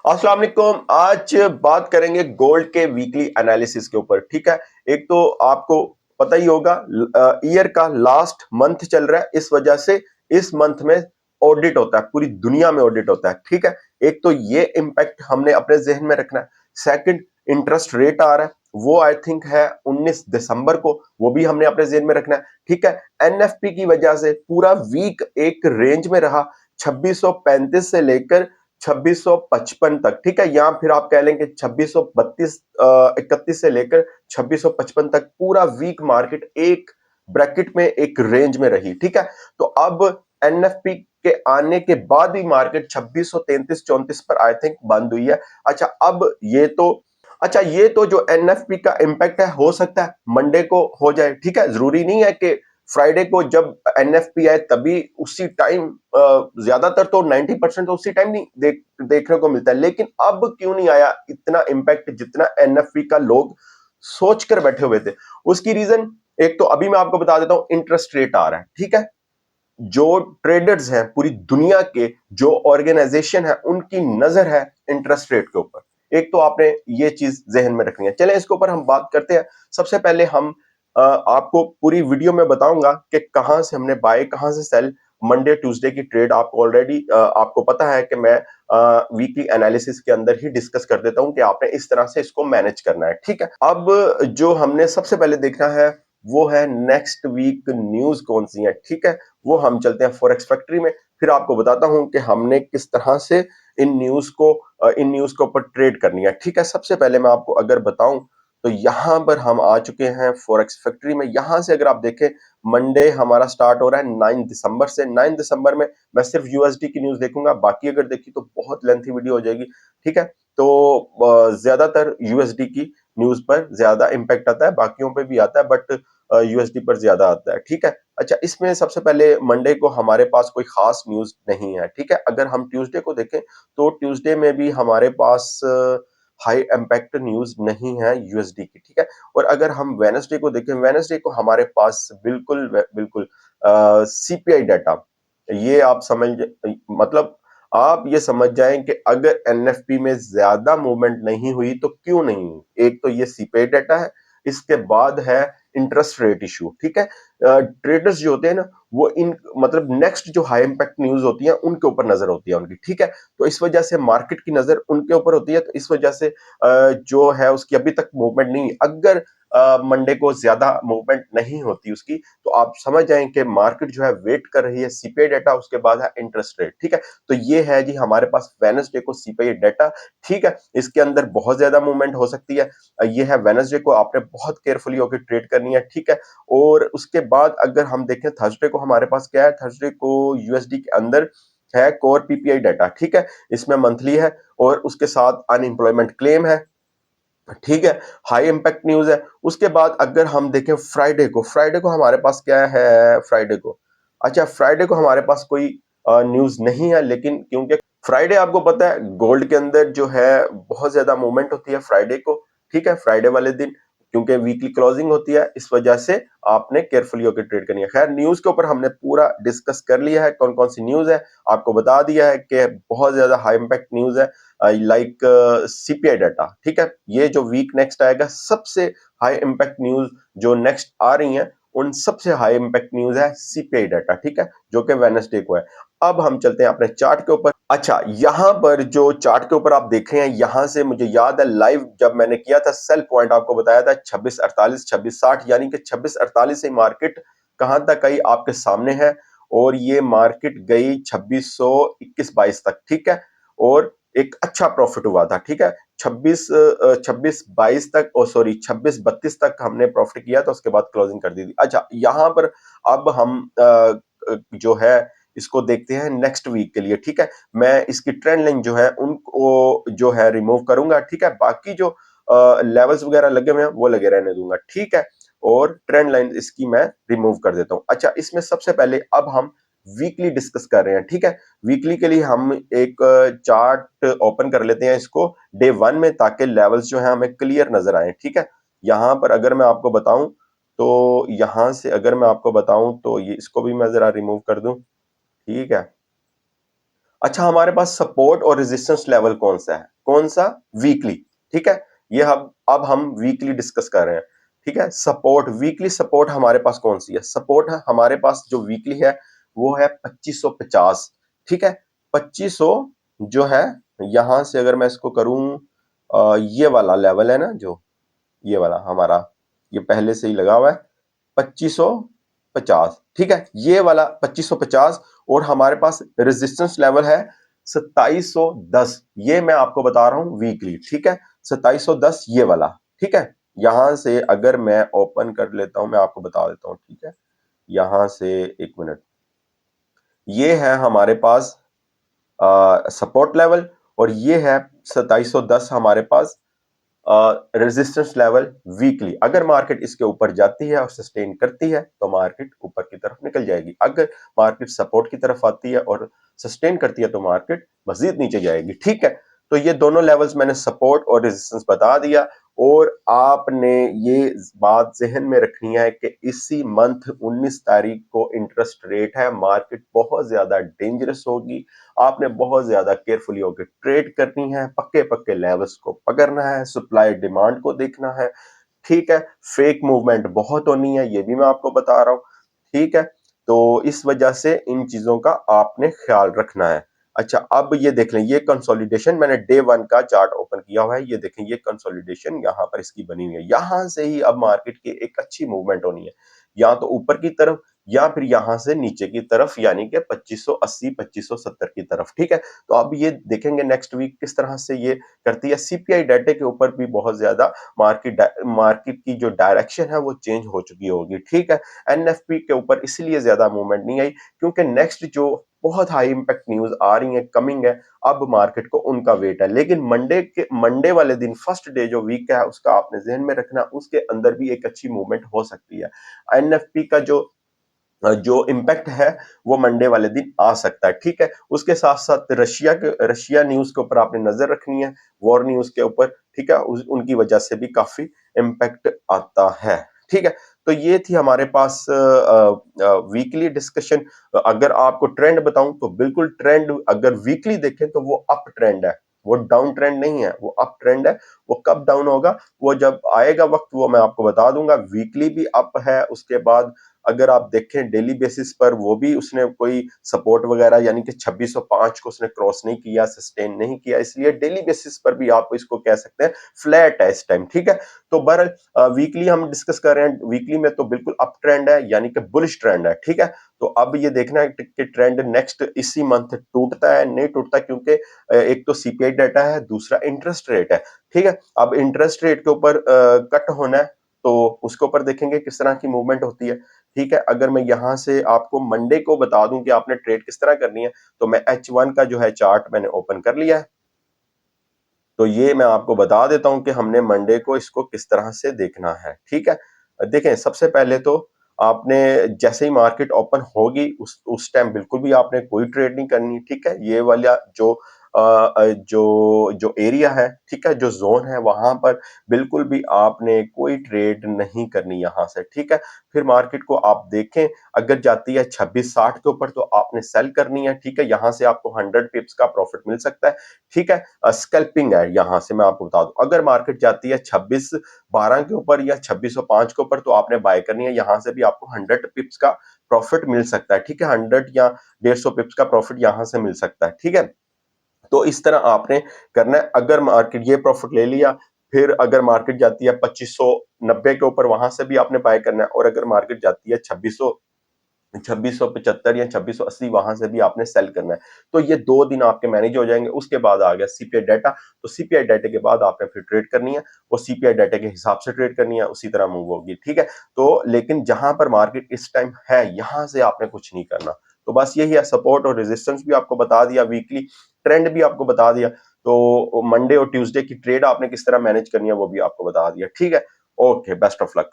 अस्सलाम वालेकुम। आज बात करेंगे गोल्ड के वीकली एनालिसिस के ऊपर। ठीक है, एक तो आपको पता ही होगा ईयर का लास्ट मंथ चल रहा है, इस वजह से इस मंथ में ऑडिट होता है, पूरी दुनिया में ऑडिट होता है। ठीक है, एक तो ये इम्पैक्ट हमने अपने जहन में रखना है। सेकंड, इंटरेस्ट रेट आ रहा है, वो आई थिंक है 19 दिसंबर को, वो भी हमने अपने जहन में रखना है। ठीक है, एनएफपी की वजह से पूरा वीक एक रेंज में रहा, 2635 से लेकर 2655 तक। ठीक है, या फिर आप कह लें कि 2632 31 से लेकर 2655 तक पूरा वीक मार्केट एक ब्रैकेट में एक रेंज में रही। ठीक है, तो अब एनएफपी के आने के बाद ही मार्केट 2633 34 पर आई थिंक बंद हुई है। अच्छा, अब ये तो जो एनएफपी का इंपैक्ट है, हो सकता है मंडे को हो जाए। ठीक है, जरूरी नहीं है कि फ्राइडे को जब एनएफपी आए तभी उसी टाइम, ज्यादातर तो 90% तो उसी टाइम नहीं देखने को मिलता है। लेकिन अब क्यों नहीं आया इतना इंपैक्ट जितना एनएफपी का लोग सोच कर बैठे हुए थे? उसकी रीजन एक तो अभी मैं आपको बता देता हूं, इंटरेस्ट रेट आ रहा है। ठीक है, जो ट्रेडर्स हैं पूरी दुनिया के, जो ऑर्गेनाइजेशन है, उनकी नजर है इंटरेस्ट रेट के ऊपर। एक तो आपने ये चीज जहन में रखनी है। चलें इसके ऊपर हम बात करते हैं। सबसे पहले हम आपको पूरी वीडियो में बताऊंगा कि कहां से हमने बाय, कहां से सेल, मंडे ट्यूसडे की ट्रेड आपको ऑलरेडी आपको पता है कि मैं वीकली एनालिसिस के अंदर ही डिस्कस कर देता हूं कि आपने इस तरह से इसको मैनेज करना है। ठीक है, अब जो हमने सबसे पहले देखना है वो है नेक्स्ट वीक न्यूज कौन सी है। ठीक है, वो हम चलते हैं फॉरेक्स फैक्ट्री में, फिर आपको बताता हूं कि हमने किस तरह से इन न्यूज को ऊपर ट्रेड करनी है। ठीक है, सबसे पहले मैं आपको अगर बताऊं तो यहां पर हम आ चुके हैं फॉरेक्स फैक्ट्री में। यहां से अगर आप देखें, मंडे हमारा स्टार्ट हो रहा है 9 दिसंबर से। 9 दिसंबर में मैं सिर्फ यूएसडी की न्यूज देखूंगा, बाकी अगर देखी तो बहुत लेंथी वीडियो हो जाएगी। ठीक है, तो ज्यादातर यूएसडी की न्यूज पर ज्यादा इंपैक्ट आता है, बाकियों पे भी आता है बट यूएसडी पर ज्यादा आता है। ठीक है, अच्छा, इसमें सबसे पहले मंडे को हमारे पास कोई खास न्यूज नहीं है। ठीक है, अगर हम ट्यूसडे को देखें तो ट्यूसडे में भी हमारे पास हाई इम्पैक्ट न्यूज नहीं है यूएसडी की। ठीक है, और अगर हम वेडनेसडे को देखें, वेडनेसडे को हमारे पास बिल्कुल बिल्कुल सीपीआई डाटा, ये आप समझ, मतलब आप ये समझ जाएं कि अगर एनएफपी में ज्यादा मूवमेंट नहीं हुई तो क्यों नहीं हुई। एक तो ये सीपीआई डाटा है, इसके बाद है इंटरेस्ट रेट इशू। ठीक है, ट्रेडर्स जो होते हैं ना, वो इन मतलब नेक्स्ट जो हाई इंपैक्ट न्यूज होती है उनके ऊपर नजर होती है उनकी। ठीक है, तो इस वजह से मार्केट की नजर उनके ऊपर होती है, तो इस वजह से जो है उसकी अभी तक मूवमेंट नहीं। अगर मंडे को ज्यादा मूवमेंट नहीं होती उसकी, तो आप समझ जाएं कि मार्केट जो है वेट कर रही है सीपीआई डाटा, उसके बाद है इंटरेस्ट रेट। ठीक है, तो ये है जी हमारे पास वेडनेसडे को सीपीआई डाटा। ठीक है, इसके अंदर बहुत ज्यादा मूवमेंट हो सकती है। ये है वेडनेसडे को, आपने बहुत केयरफुली होकर ट्रेड करनी है। ठीक है, और उसके बाद अगर हम देखें थर्सडे को, हमारे पास क्या है, थर्सडे को यूएसडी के अंदर है कोर पीपीआई डाटा। ठीक है, इसमें मंथली है और उसके साथ अनएम्प्लॉयमेंट क्लेम है। ठीक है, हाई इंपैक्ट न्यूज है। उसके बाद अगर हम देखें फ्राइडे को हमारे पास क्या है, फ्राइडे को, अच्छा, फ्राइडे को हमारे पास कोई न्यूज नहीं है, लेकिन क्योंकि फ्राइडे आपको पता है गोल्ड के अंदर जो है बहुत ज्यादा मूवमेंट होती है फ्राइडे को। ठीक है, फ्राइडे वाले दिन क्योंकि वीकली क्लोजिंग होती है, इस वजह से आपने केयरफुली होकर ट्रेड करनी है। खैर, न्यूज के ऊपर हमने पूरा डिस्कस कर लिया है, कौन कौन सी न्यूज है आपको बता दिया है कि बहुत ज्यादा हाई इंपैक्ट न्यूज है लाइक सीपीआई डाटा। ठीक है, ये जो वीक नेक्स्ट आएगा, सबसे हाई इंपैक्ट न्यूज जो नेक्स्ट आ रही हैं, उन सबसे हाई इंपैक्ट न्यूज है सीपीआई डाटा। ठीक है, जो कि वेडनेसडे को है। अब हम चलते हैं अपने चार्ट के ऊपर। अच्छा, यहां पर जो चार्ट के ऊपर आप देख रहे हैं, यहां से मुझे याद है लाइव जब मैंने किया था, सेल पॉइंट आपको बताया था 2648 2660, यानी कि 2648 से मार्केट कहां तक आई आपके सामने है, और ये मार्केट गई 2621-22 तक। ठीक है, और एक अच्छा प्रॉफिट हुआ था। ठीक है, 26-22 तक, ओ सॉरी 26-32 तक हमने प्रॉफिट किया था, उसके बाद क्लोजिंग कर दी थी। अच्छा, यहां पर अब हम जो है इसको देखते हैं नेक्स्ट वीक के लिए। ठीक है, मैं इसकी ट्रेंड लाइन जो है उनको जो है रिमूव करूंगा। ठीक है, बाकी जो लेवल्स वगैरह लगे हुए हैं वो लगे रहने दूंगा। ठीक है, और ट्रेंड लाइन इसकी मैं रिमूव कर देता हूं। अच्छा, इसमें सबसे पहले अब हम वीकली डिस्कस कर रहे हैं। ठीक है, वीकली के लिए हम एक चार्ट ओपन कर लेते हैं इसको डे 1 में, ताकि लेवल्स जो है हमें क्लियर नजर आए। ठीक है, यहां पर अगर मैं आपको बताऊं तो यहां से अगर मैं आपको बताऊं तो ये इसको भी मैं जरा रिमूव कर दूं। ठीक है, अच्छा, हमारे पास सपोर्ट और रेजिस्टेंस लेवल कौन सा है? कौन सा? वीकली, ठीक है? ये अब हम वीकली डिस्कस कर रहे हैं, ठीक है? सपोर्ट, वीकली सपोर्ट हमारे पास कौन सी है? सपोर्ट है हमारे पास जो वीकली है वो है 2550, ठीक है? 2500 जो है, यहां से अगर मैं इसको करूं, ये वाला लेवल है ना, जो ये वाला हमारा, ये पहले से ही लगा हुआ है 2550, ठीक है? ये वाला 2550, और हमारे पास रेजिस्टेंस लेवल है 2710, ये मैं आपको बता रहा हूं वीकली, ठीक है? 2710 ये वाला, ठीक है? यहां से अगर मैं ओपन कर लेता हूं, मैं आपको बता देता हूं, ठीक है? यहां से एक मिनट, ये है हमारे पास सपोर्ट लेवल, और ये है 2710 हमारे पास रेजिस्टेंस लेवल वीकली। अगर मार्केट इसके ऊपर जाती है और सस्टेन करती है तो मार्केट ऊपर की तरफ निकल जाएगी, अगर मार्केट सपोर्ट की तरफ आती है और सस्टेन करती है तो मार्केट मजीद नीचे जाएगी, ठीक है? तो ये दोनों लेवल्स मैंने सपोर्ट और रेजिस्टेंस बता दिया, और आपने ये बात जहन में रखनी है कि इसी मंथ 19 तारीख को इंटरेस्ट रेट है, मार्केट बहुत ज्यादा डेंजरस होगी, आपने बहुत ज्यादा केयरफुली होकर ट्रेड करनी है, पक्के पक्के लेवल्स को पकड़ना है, सप्लाई डिमांड को देखना है, ठीक है? फेक मूवमेंट बहुत होनी है, ये भी मैं आपको बता रहा हूं, ठीक है? तो इस वजह से इन चीजों का आपने ख्याल रखना है। अच्छा, अब ये देख लें, ये कंसोलिडेशन मैंने डे 1 का चार्ट ओपन किया हुआ है, ये देखें, ये कंसोलिडेशन यहां पर इसकी बनी हुई है, यहां से ही अब मार्केट की एक अच्छी मूवमेंट होनी है, या तो ऊपर की तरफ या फिर यहां से नीचे की तरफ, यानी कि 2580 2570 की तरफ, ठीक है? तो अब ये देखेंगे नेक्स्ट वीक किस तरह से ये करती है। सीपीआई डाटे के ऊपर भी बहुत ज्यादा मार्केट की जो डायरेक्शन है वो चेंज हो चुकी होगी, ठीक है? एनएफपी के ऊपर इसलिए ज्यादा मूवमेंट नहीं आई क्योंकि नेक्स्ट जो बहुत हाई इंपैक्ट न्यूज आ रही है, कमिंग है, अब मार्केट को उनका वेट है, लेकिन मंडे वाले दिन, फर्स्ट डे जो वीक का है, उसका आपने जहन में रखना, उसके अंदर भी एक अच्छी मूवमेंट हो सकती है। एनएफपी का जो इम्पैक्ट है वो मंडे वाले दिन आ सकता है, ठीक है? उसके साथ साथ रशिया न्यूज के ऊपर आपने नजर रखनी है, वॉर न्यूज के ऊपर, ठीक है? उनकी वजह से भी काफी इम्पैक्ट आता है, ठीक है? तो ये थी हमारे पास वीकली डिस्कशन। अगर आपको ट्रेंड बताऊं तो बिल्कुल ट्रेंड अगर वीकली देखें तो वो अप ट्रेंड है, वो डाउन ट्रेंड नहीं है, वो अप ट्रेंड है। वो कब डाउन होगा, वो जब आएगा वक्त, वो मैं आपको बता दूंगा। वीकली भी अप है, उसके बाद अगर आप देखें डेली बेसिस पर, वो भी उसने कोई सपोर्ट वगैरह, यानी कि 2605 को उसने क्रॉस नहीं किया, सस्टेन नहीं किया, इसलिए डेली बेसिस पर भी आप इसको कह सकते हैं फ्लैट है इस टाइम, ठीक है? तो बहरहाल वीकली हम डिस्कस कर रहे हैं, वीकली में तो बिल्कुल अप ट्रेंड है, यानी कि बुलिश ट्रेंड है, ठीक है? तो अब ये देखना है कि ट्रेंड नेक्स्ट इसी मंथ टूटता है नहीं टूटता, क्योंकि एक तो सीपीआई डाटा है, दूसरा इंटरेस्ट रेट है, ठीक है? अब इंटरेस्ट रेट के ऊपर कट होना है, तो उसके ऊपर देखेंगे किस तरह की मूवमेंट होती है, ठीक है? अगर मैं यहां से आपको मंडे को बता दूं कि आपने ट्रेड किस तरह करनी है, तो मैं H1 का जो है चार्ट मैंने ओपन कर लिया है, तो ये मैं आपको बता देता हूं कि हमने मंडे को इसको किस तरह से देखना है, ठीक है? देखें, सबसे पहले तो आपने जैसे ही मार्केट ओपन होगी उस टाइम बिल्कुल भी आपने कोई ट्रेड नहीं करनी, ठीक है? ये वाला जो एरिया है, ठीक है, जो जोन है, वहां पर बिल्कुल भी आपने कोई ट्रेड नहीं करनी यहां से, ठीक है? फिर मार्केट को आप देखें, अगर जाती है 2660 के ऊपर तो आपने सेल करनी है, ठीक है? यहां से आपको 100 पिप्स का प्रॉफिट मिल सकता है, ठीक है? स्कैल्पिंग है यहां से, मैं आपको बता दूं, अगर मार्केट जाती है 2612 के ऊपर या 2605 के ऊपर तो आपने बाय करनी है, यहां से भी आपको 100 पिप्स का प्रॉफिट मिल सकता है, ठीक है? 100 या 150 पिप्स का प्रॉफिट यहां से मिल सकता है, ठीक है? तो इस तरह आपने करना है। अगर मार्केट ये प्रॉफिट ले लिया, फिर अगर मार्केट जाती है 2590 के ऊपर, वहां से भी आपने बाय करना है, और अगर मार्केट जाती है 2675 या 2680, वहां से भी आपने सेल करना है। तो ये 2 दिन आपके मैनेज हो जाएंगे। उसके बाद आ गया सीपीआई डाटा, तो सीपीआई डाटा के बाद आपने फिर ट्रेड करनी है, वो सीपीआई डाटा के हिसाब से ट्रेड करनी है, उसी तरह मूव होगी, ठीक है? तो लेकिन जहां पर मार्केट इस टाइम है, यहां से आपने कुछ नहीं करना। तो बस यही है, सपोर्ट और रेजिस्टेंस भी आपको बता दिया, वीकली ट्रेंड भी आपको बता दिया, तो मंडे और ट्यूसडे की ट्रेड आपने किस तरह मैनेज करनी है वो भी आपको बता दिया, ठीक है? Okay, best of luck.